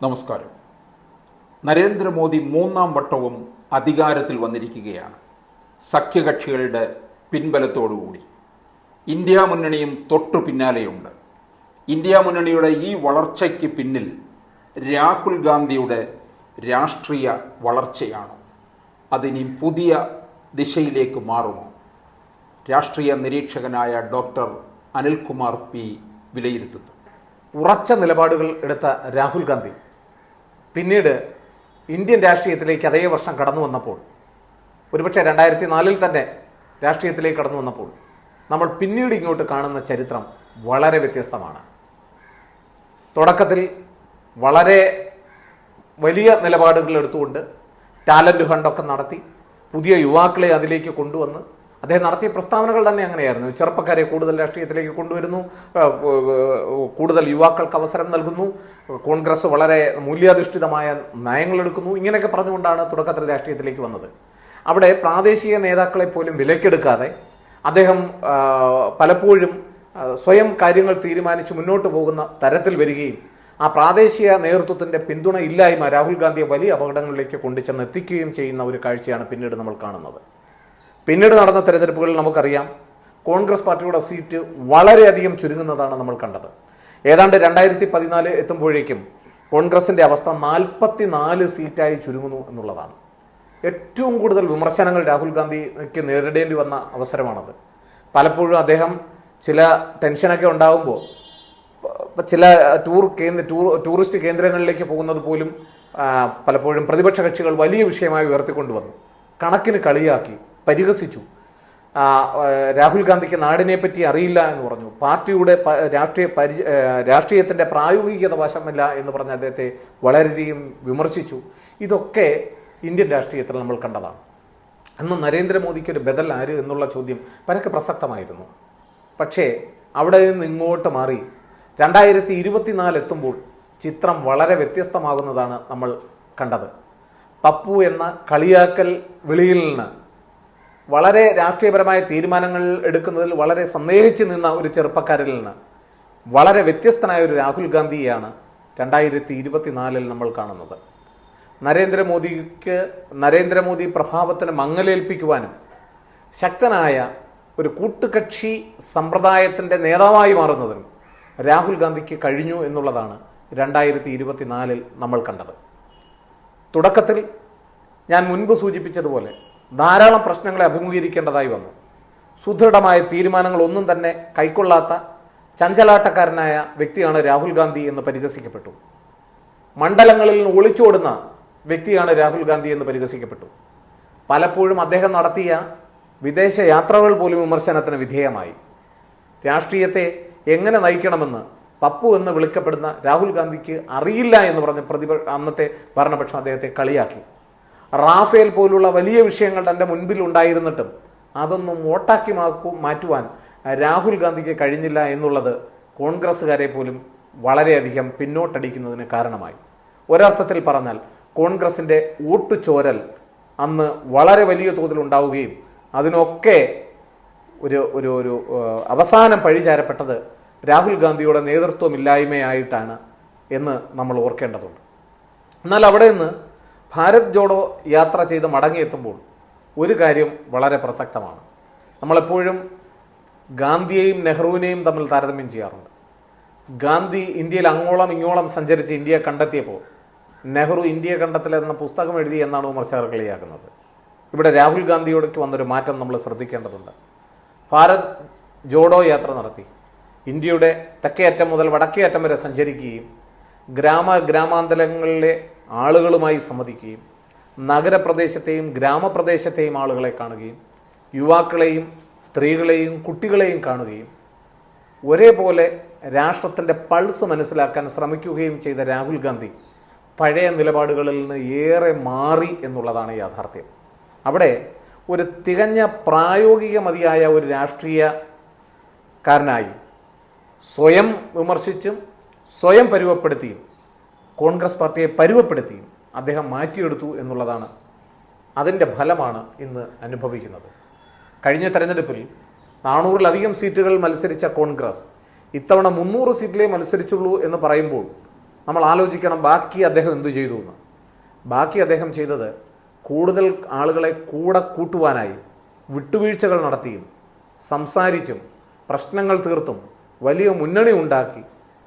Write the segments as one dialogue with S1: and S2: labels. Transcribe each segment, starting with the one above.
S1: നമസ്കാരം. നരേന്ദ്രമോദി മൂന്നാം വട്ടവും അധികാരത്തിൽ വന്നിരിക്കുകയാണ്. സഖ്യകക്ഷികളുടെ പിൻബലത്തോടുകൂടി ഇന്ത്യ മുന്നണിയും തൊട്ടു പിന്നാലെയുണ്ട്. ഇന്ത്യ മുന്നണിയുടെ ഈ വളർച്ചയ്ക്ക് പിന്നിൽ രാഹുൽ ഗാന്ധിയുടെ രാഷ്ട്രീയ വളർച്ചയാണ്. അതിനി പുതിയ ദിശയിലേക്ക് മാറുമോ? രാഷ്ട്രീയ നിരീക്ഷകനായ ഡോക്ടർ അനിൽകുമാർ പി വിലയിരുത്തുന്നു.
S2: ഉറച്ച നിലപാടുകൾ എടുത്ത രാഹുൽ ഗാന്ധി പിന്നീട് ഇന്ത്യൻ രാഷ്ട്രീയത്തിലേക്ക് അതേ വർഷം കടന്നു വന്നപ്പോൾ, ഒരുപക്ഷെ 2004 തന്നെ രാഷ്ട്രീയത്തിലേക്ക് കടന്നു വന്നപ്പോൾ നമ്മൾ പിന്നീട് ഇങ്ങോട്ട് കാണുന്ന ചരിത്രം വളരെ വ്യത്യസ്തമാണ്. തുടക്കത്തിൽ വളരെ വലിയ നിലപാടുകൾ എടുത്തുകൊണ്ട് ടാലന്റ് ഫണ്ടൊക്കെ നടത്തി പുതിയ യുവാക്കളെ അതിലേക്ക് കൊണ്ടുവന്ന് അദ്ദേഹം നടത്തിയ പ്രസ്താവനകൾ തന്നെ അങ്ങനെയായിരുന്നു. ചെറുപ്പക്കാരെ കൂടുതൽ രാഷ്ട്രീയത്തിലേക്ക് കൊണ്ടുവരുന്നു, കൂടുതൽ യുവാക്കൾക്ക് അവസരം നൽകുന്നു, കോൺഗ്രസ് വളരെ മൂല്യാധിഷ്ഠിതമായ നയങ്ങളെടുക്കുന്നു, ഇങ്ങനെയൊക്കെ പറഞ്ഞുകൊണ്ടാണ് തുടക്കത്തിൽ രാഷ്ട്രീയത്തിലേക്ക് വന്നത്. അവിടെ പ്രാദേശിക നേതാക്കളെ പോലും വിലക്കെടുക്കാതെ അദ്ദേഹം പലപ്പോഴും സ്വയം കാര്യങ്ങൾ തീരുമാനിച്ച് മുന്നോട്ട് പോകുന്ന തരത്തിൽ വരികയും ആ പ്രാദേശിക നേതൃത്വത്തിൻ്റെ പിന്തുണ ഇല്ലായ്മ രാഹുൽ ഗാന്ധിയെ വലിയ അപകടങ്ങളിലേക്ക് കൊണ്ടുചെന്ന് എത്തിക്കുകയും ചെയ്യുന്ന ഒരു കാഴ്ചയാണ് പിന്നീട് നമ്മൾ കാണുന്നത്. പിന്നീട് നടന്ന തെരഞ്ഞെടുപ്പുകളിൽ നമുക്കറിയാം, കോൺഗ്രസ് പാർട്ടിയുടെ സീറ്റ് വളരെയധികം ചുരുങ്ങുന്നതാണ് നമ്മൾ കണ്ടത്. ഏതാണ്ട് 2014 എത്തുമ്പോഴേക്കും കോൺഗ്രസിൻ്റെ അവസ്ഥ 44 സീറ്റായി ചുരുങ്ങുന്നു എന്നുള്ളതാണ്. ഏറ്റവും കൂടുതൽ വിമർശനങ്ങൾ രാഹുൽ ഗാന്ധിക്ക് നേരിടേണ്ടി വന്ന അവസരമാണത്. പലപ്പോഴും അദ്ദേഹം ചില ടെൻഷനൊക്കെ ഉണ്ടാകുമ്പോൾ ചില ടൂറിസ്റ്റ് കേന്ദ്രങ്ങളിലേക്ക് പോകുന്നത് പോലും പലപ്പോഴും പ്രതിപക്ഷ കക്ഷികൾ വലിയ വിഷയമായി ഉയർത്തിക്കൊണ്ടുവന്നു, കണക്കിന് കളിയാക്കി, പരിഹസിച്ചു. രാഹുൽ ഗാന്ധിക്ക് നാടിനെ പറ്റി അറിയില്ല എന്ന് പറഞ്ഞു, പാർട്ടിയുടെ രാഷ്ട്രീയത്തിൻ്റെ പ്രായോഗികത വശമില്ല എന്ന് പറഞ്ഞ് അദ്ദേഹത്തെ വളരെയധികം വിമർശിച്ചു. ഇതൊക്കെ ഇന്ത്യൻ രാഷ്ട്രീയത്തിൽ നമ്മൾ കണ്ടതാണ്. അന്ന് നരേന്ദ്രമോദിക്ക് ഒരു ബദൽ ആര് എന്നുള്ള ചോദ്യം പരക്കെ പ്രസക്തമായിരുന്നു. പക്ഷേ അവിടെ നിന്ന് ഇങ്ങോട്ട് മാറി 2024 എത്തുമ്പോൾ ചിത്രം വളരെ വ്യത്യസ്തമാകുന്നതാണ് നമ്മൾ കണ്ടത്. പപ്പു എന്ന കളിയാക്കൽ വിളിയിൽ നിന്ന് വളരെ രാഷ്ട്രീയപരമായ തീരുമാനങ്ങൾ എടുക്കുന്നതിൽ വളരെ സന്ദേഹിച്ച് നിന്ന ഒരു ചെറുപ്പക്കാരിൽ നിന്ന് വളരെ വ്യത്യസ്തനായ ഒരു രാഹുൽ ഗാന്ധിയെയാണ് 2024 നമ്മൾ കാണുന്നത്. നരേന്ദ്രമോദി പ്രഭാവത്തിന് മങ്ങലേൽപ്പിക്കുവാനും ശക്തനായ ഒരു കൂട്ടുകക്ഷി സമ്പ്രദായത്തിൻ്റെ നേതാവായി മാറുന്നതിനും രാഹുൽ ഗാന്ധിക്ക് കഴിഞ്ഞു എന്നുള്ളതാണ് 2024 നമ്മൾ കണ്ടത്. തുടക്കത്തിൽ ഞാൻ മുൻപ് സൂചിപ്പിച്ചതുപോലെ ധാരാളം പ്രശ്നങ്ങളെ അഭിമുഖീകരിക്കേണ്ടതായി വന്നു. സുദൃഢമായ തീരുമാനങ്ങളൊന്നും തന്നെ കൈക്കൊള്ളാത്ത ചഞ്ചലാട്ടക്കാരനായ വ്യക്തിയാണ് രാഹുൽ ഗാന്ധി എന്ന് പരിഹസിക്കപ്പെട്ടു. മണ്ഡലങ്ങളിൽ നിന്ന് ഒളിച്ചോടുന്ന വ്യക്തിയാണ് രാഹുൽ ഗാന്ധി എന്ന് പരിഹസിക്കപ്പെട്ടു. പലപ്പോഴും അദ്ദേഹം നടത്തിയ വിദേശ യാത്രകൾ പോലും വിമർശനത്തിന് വിധേയമായി. രാഷ്ട്രീയത്തെ എങ്ങനെ നയിക്കണമെന്ന് പപ്പു എന്ന് വിളിക്കപ്പെടുന്ന രാഹുൽ ഗാന്ധിക്ക് അറിയില്ല എന്ന് പറഞ്ഞ് അന്നത്തെ ഭരണപക്ഷം അദ്ദേഹത്തെ കളിയാക്കി. റാഫേൽ പോലുള്ള വലിയ വിഷയങ്ങൾ തൻ്റെ മുൻപിൽ ഉണ്ടായിരുന്നിട്ടും അതൊന്നും വോട്ടാക്കി മാറ്റുവാൻ രാഹുൽ ഗാന്ധിക്ക് കഴിഞ്ഞില്ല എന്നുള്ളത് കോൺഗ്രസ്സുകാരെ പോലും വളരെയധികം പിന്നോട്ടടിക്കുന്നതിന് കാരണമായി. ഒരർത്ഥത്തിൽ പറഞ്ഞാൽ കോൺഗ്രസിൻ്റെ വോട്ട് ചോരൽ അന്ന് വളരെ വലിയ തോതിൽ ഉണ്ടാവുകയും അതിനൊക്കെ ഒരു അവസാനം പഴിചാരപ്പെട്ടത് രാഹുൽ ഗാന്ധിയുടെ നേതൃത്വമില്ലായ്മയായിട്ടാണ് എന്ന് നമ്മൾ ഓർക്കേണ്ടതുണ്ട്. എന്നാൽ അവിടെ നിന്ന് ഭാരത് ജോഡോ യാത്ര ചെയ്ത് മടങ്ങിയെത്തുമ്പോൾ ഒരു കാര്യം വളരെ പ്രസക്തമാണ്. നമ്മളെപ്പോഴും ഗാന്ധിയെയും നെഹ്റുവിനെയും തമ്മിൽ താരതമ്യം ചെയ്യാറുണ്ട്. ഗാന്ധി ഇന്ത്യയിൽ അങ്ങോളം ഇങ്ങോളം സഞ്ചരിച്ച് ഇന്ത്യയെ കണ്ടെത്തിയപ്പോൾ നെഹ്റു ഇന്ത്യയെ കണ്ടെത്തലെന്ന പുസ്തകം എഴുതി എന്നാണ് വിമർശകർ കളിയാക്കുന്നത്. ഇവിടെ രാഹുൽ ഗാന്ധിയോടേക്ക് വന്നൊരു മാറ്റം നമ്മൾ ശ്രദ്ധിക്കേണ്ടതുണ്ട്. ഭാരത് ജോഡോ യാത്ര നടത്തി ഇന്ത്യയുടെ തെക്കേ അറ്റം മുതൽ വടക്കേ അറ്റം വരെ സഞ്ചരിക്കുകയും ഗ്രാമാന്തരങ്ങളിലെ ആളുകളുമായി സംവദിക്കുകയും നഗരപ്രദേശത്തെയും ഗ്രാമപ്രദേശത്തെയും ആളുകളെ കാണുകയും യുവാക്കളെയും സ്ത്രീകളെയും കുട്ടികളെയും കാണുകയും ഒരേപോലെ രാഷ്ട്രത്തിൻ്റെ പൾസ് മനസ്സിലാക്കാൻ ശ്രമിക്കുകയും ചെയ്ത രാഹുൽ ഗാന്ധി പഴയ നിലപാടുകളിൽ നിന്ന് ഏറെ മാറി എന്നുള്ളതാണ് യാഥാർത്ഥ്യം. അവിടെ ഒരു തികഞ്ഞ പ്രായോഗിക മതിയായ ഒരു രാഷ്ട്രീയക്കാരനായി സ്വയം വിമർശിച്ചും സ്വയം പരുവപ്പെടുത്തിയും കോൺഗ്രസ് പാർട്ടിയെ പരുവപ്പെടുത്തിയും അദ്ദേഹം മാറ്റിയെടുത്തു എന്നുള്ളതാണ്. അതിൻ്റെ ഫലമാണ് ഇന്ന് അനുഭവിക്കുന്നത്. കഴിഞ്ഞ തെരഞ്ഞെടുപ്പിൽ 400-ലധികം സീറ്റുകൾ മത്സരിച്ച കോൺഗ്രസ് ഇത്തവണ 300 സീറ്റിലേ മത്സരിച്ചുള്ളൂ എന്ന് പറയുമ്പോൾ നമ്മൾ ആലോചിക്കണം ബാക്കി അദ്ദേഹം എന്തു ചെയ്തു എന്ന്. ബാക്കി അദ്ദേഹം ചെയ്തത് കൂടുതൽ ആളുകളെ കൂടെ കൂട്ടുവാനായി വിട്ടുവീഴ്ചകൾ നടത്തിയും സംസാരിച്ചും പ്രശ്നങ്ങൾ തീർത്തും വലിയ മുന്നണി ഉണ്ടാക്കി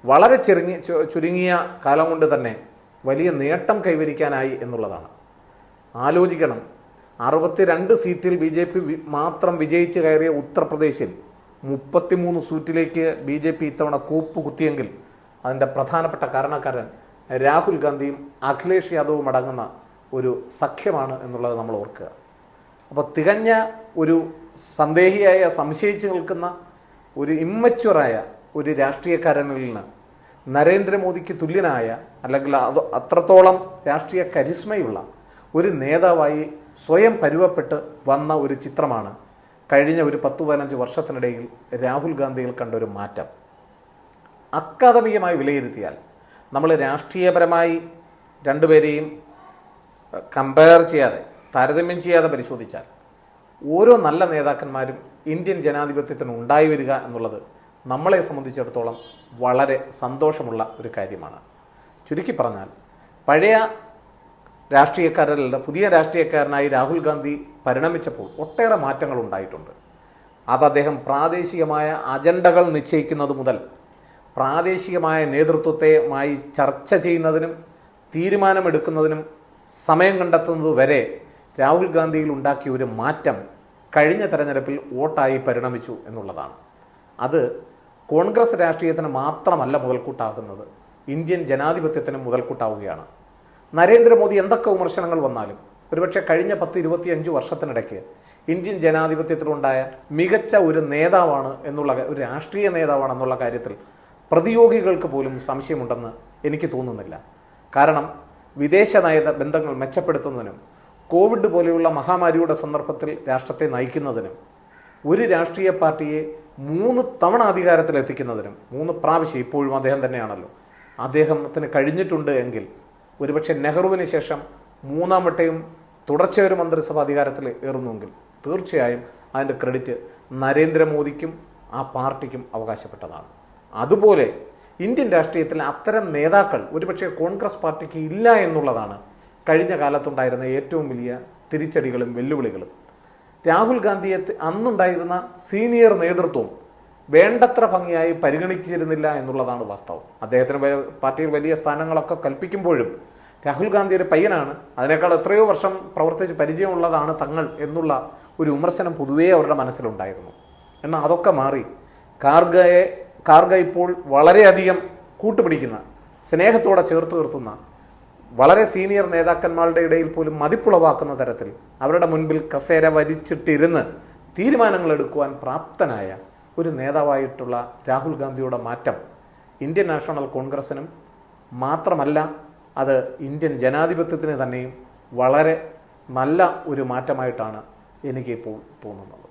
S2: വളരെ ചുരുങ്ങിയ കാലം കൊണ്ട് തന്നെ വലിയ നേട്ടം കൈവരിക്കാനായി എന്നുള്ളതാണ്. ആലോചിക്കണം, 62 സീറ്റിൽ BJP മാത്രം വിജയിച്ച് കയറിയ ഉത്തർപ്രദേശിൽ 33 സീറ്റിലേക്ക് BJP ഇത്തവണ കൂപ്പ് കുത്തിയെങ്കിൽ അതിൻ്റെ പ്രധാനപ്പെട്ട കാരണക്കാരൻ രാഹുൽ ഗാന്ധിയും അഖിലേഷ് യാദവും അടങ്ങുന്ന ഒരു സഖ്യമാണ് എന്നുള്ളത് നമ്മൾ ഓർക്കുക. അപ്പോൾ തികഞ്ഞ ഒരു സന്ദേഹിയായ, സംശയിച്ചു നിൽക്കുന്ന ഒരു ഇമ്മച്വറായ ഒരു രാഷ്ട്രീയക്കാരനിൽ നിന്ന് നരേന്ദ്രമോദിക്ക് തുല്യനായ, അല്ലെങ്കിൽ അത്രത്തോളം രാഷ്ട്രീയ കരിസ്മയുള്ള ഒരു നേതാവായി സ്വയം പരുവപ്പെട്ട് വന്ന ഒരു ചിത്രമാണ് കഴിഞ്ഞ ഒരു 10-15 വർഷത്തിനിടയിൽ രാഹുൽ ഗാന്ധിയിൽ കണ്ട ഒരു മാറ്റം. അക്കാദമികമായി വിലയിരുത്തിയാൽ, നമ്മൾ രാഷ്ട്രീയപരമായി രണ്ടുപേരെയും കമ്പയർ ചെയ്യാതെ, താരതമ്യം ചെയ്യാതെ പരിശോധിച്ചാൽ, ഓരോ നല്ല നേതാക്കന്മാരും ഇന്ത്യൻ ജനാധിപത്യത്തിന് ഉണ്ടായി വരിക എന്നുള്ളത് നമ്മളെ സംബന്ധിച്ചിടത്തോളം വളരെ സന്തോഷമുള്ള ഒരു കാര്യമാണ്. ചുരുക്കി പറഞ്ഞാൽ, പഴയ രാഷ്ട്രീയക്കാരല്ല പുതിയ രാഷ്ട്രീയക്കാരനായി രാഹുൽ ഗാന്ധി പരിണമിച്ചപ്പോൾ ഒട്ടേറെ മാറ്റങ്ങൾ ഉണ്ടായിട്ടുണ്ട്. അത് അദ്ദേഹം പ്രാദേശികമായ അജണ്ടകൾ നിശ്ചയിക്കുന്നത് മുതൽ പ്രാദേശികമായ നേതൃത്വത്തെയുമായി ചർച്ച ചെയ്യുന്നതിനും തീരുമാനമെടുക്കുന്നതിനും സമയം കണ്ടെത്തുന്നത് വരെ രാഹുൽ ഗാന്ധിയിൽ ഉണ്ടാക്കിയ ഒരു മാറ്റം കഴിഞ്ഞ തെരഞ്ഞെടുപ്പിൽ വോട്ടായി പരിണമിച്ചു എന്നുള്ളതാണ്. അത് കോൺഗ്രസ് രാഷ്ട്രീയത്തിന് മാത്രമല്ല മുതൽക്കൂട്ടാകുന്നത്, ഇന്ത്യൻ ജനാധിപത്യത്തിന് മുതൽക്കൂട്ടാവുകയാണ്. നരേന്ദ്രമോദി എന്തൊക്കെ വിമർശനങ്ങൾ വന്നാലും ഒരുപക്ഷെ കഴിഞ്ഞ 10-25 വർഷത്തിനിടയ്ക്ക് ഇന്ത്യൻ ജനാധിപത്യത്തിലുണ്ടായ മികച്ച ഒരു നേതാവാണ് എന്നുള്ള, ഒരു രാഷ്ട്രീയ നേതാവാണെന്നുള്ള കാര്യത്തിൽ പ്രതിയോഗികൾക്ക് പോലും സംശയമുണ്ടെന്ന് എനിക്ക് തോന്നുന്നില്ല. കാരണം വിദേശ നയ ബന്ധങ്ങൾ മെച്ചപ്പെടുത്തുന്നതിനും കോവിഡ് പോലെയുള്ള മഹാമാരിയുടെ സന്ദർഭത്തിൽ രാഷ്ട്രത്തെ നയിക്കുന്നതിനും ഒരു രാഷ്ട്രീയ പാർട്ടിയെ 3 തവണ അധികാരത്തിലെത്തിക്കുന്നതിനും 3 പ്രാവശ്യം ഇപ്പോഴും അദ്ദേഹം തന്നെയാണല്ലോ, അദ്ദേഹത്തിന് കഴിഞ്ഞിട്ടുണ്ട് എങ്കിൽ ഒരുപക്ഷെ നെഹ്റുവിന് ശേഷം 3ാം വട്ടയും തുടർച്ചയൊരു മന്ത്രിസഭ അധികാരത്തിൽ ഏറുന്നുവെങ്കിൽ തീർച്ചയായും അതിൻ്റെ ക്രെഡിറ്റ് നരേന്ദ്രമോദിക്കും ആ പാർട്ടിക്കും അവകാശപ്പെട്ടതാണ്. അതുപോലെ ഇന്ത്യൻ രാഷ്ട്രീയത്തിൽ അത്തരം നേതാക്കൾ ഒരുപക്ഷെ കോൺഗ്രസ് പാർട്ടിക്ക് ഇല്ല എന്നുള്ളതാണ് കഴിഞ്ഞ കാലത്തുണ്ടായിരുന്ന ഏറ്റവും വലിയ തിരിച്ചടികളും വെല്ലുവിളികളും. രാഹുൽ ഗാന്ധിയെ അന്നുണ്ടായിരുന്ന സീനിയർ നേതൃത്വം വേണ്ടത്ര ഭംഗിയായി പരിഗണിച്ചിരുന്നില്ല എന്നുള്ളതാണ് വാസ്തവം. അദ്ദേഹത്തിന് പാർട്ടിയിൽ വലിയ സ്ഥാനങ്ങളൊക്കെ കൽപ്പിക്കുമ്പോഴും രാഹുൽ ഗാന്ധി ഒരു പയ്യനാണ്, അതിനേക്കാൾ എത്രയോ വർഷം പ്രവർത്തിച്ച് പരിചയമുള്ളതാണ് തങ്ങൾ എന്നുള്ള ഒരു വിമർശനം പൊതുവേ അവരുടെ മനസ്സിലുണ്ടായിരുന്നു. എന്നാൽ അതൊക്കെ മാറി കാർഗ ഇപ്പോൾ വളരെയധികം കൂട്ടുപിടിക്കുന്ന, സ്നേഹത്തോടെ ചേർത്ത് നിർത്തുന്ന, വളരെ സീനിയർ നേതാക്കന്മാരുടെ ഇടയിൽ പോലും മതിപ്പുളവാക്കുന്ന തരത്തിൽ അവരുടെ മുൻപിൽ കസേര വരിച്ചിട്ടിരുന്ന് തീരുമാനങ്ങൾ എടുക്കുവാൻ പ്രാപ്തനായ ഒരു നേതാവായിട്ടുള്ള രാഹുൽ ഗാന്ധിയുടെ മാറ്റം ഇന്ത്യൻ നാഷണൽ കോൺഗ്രസിനും മാത്രമല്ല, അത് ഇന്ത്യൻ ജനാധിപത്യത്തിന് തന്നെയും വളരെ നല്ല ഒരു മാറ്റമായിട്ടാണ് എനിക്കിപ്പോൾ തോന്നുന്നത്.